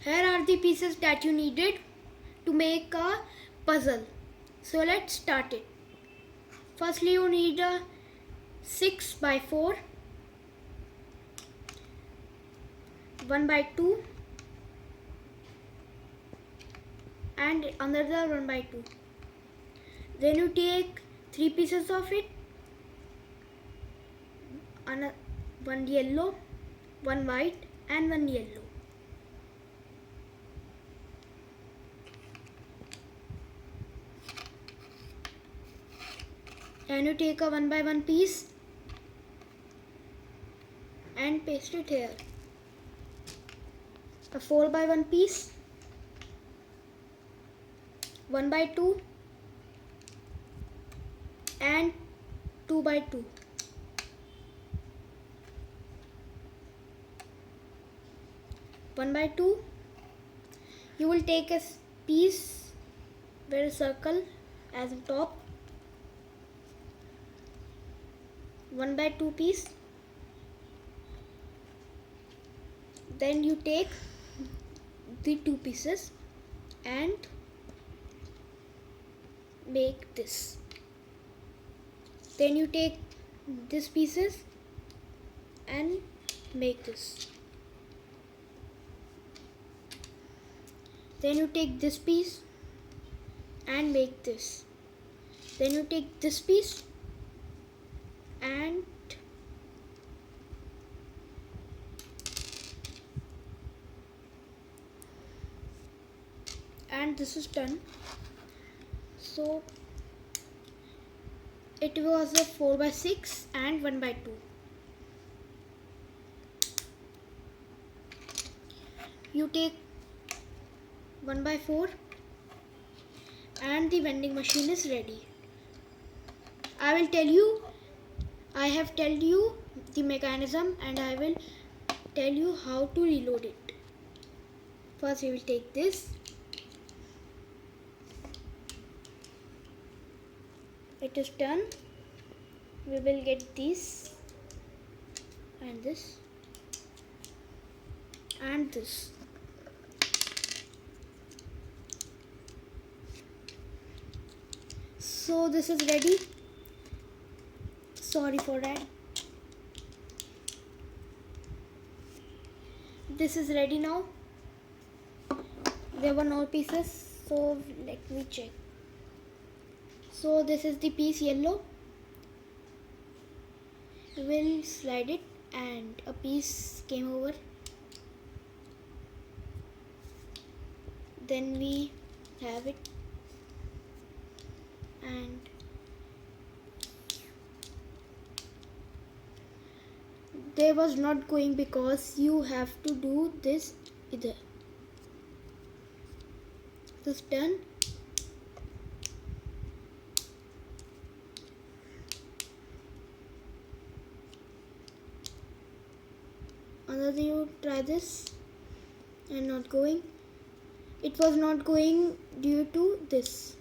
Here are the pieces that you needed to make a puzzle. So let's start it. Firstly, you need a 6 by 4, 1 by 2 and another 1 by 2. Then you take 3 pieces of it, one yellow, one white and one yellow. And you take a 1 by 1 piece and paste it here. A 4 by 1 piece, 1 by 2 and 2 by 2. One by 2, you will take a piece with a circle as a top, 1 by 2 piece. Then you take the 2 pieces and make this. Then you take this pieces and make this. Then you take this piece and make this. Then you take this piece and this is done. So it was a 4 by 6 and 1 by 2. You take 1 by 4 and the vending machine is ready. I have told you the mechanism and I will tell you how to reload it. First we will take this. It is done. We will get this and this and this. So this is ready. Sorry for that. This is ready now. There were no pieces, so let me check. So this is the piece yellow. We will slide it and a piece came over. Then we have it and there was not going because you have to do this either. This done. Another you try this and not going. It was not going due to this.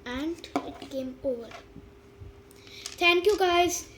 And it came over. Thank you guys.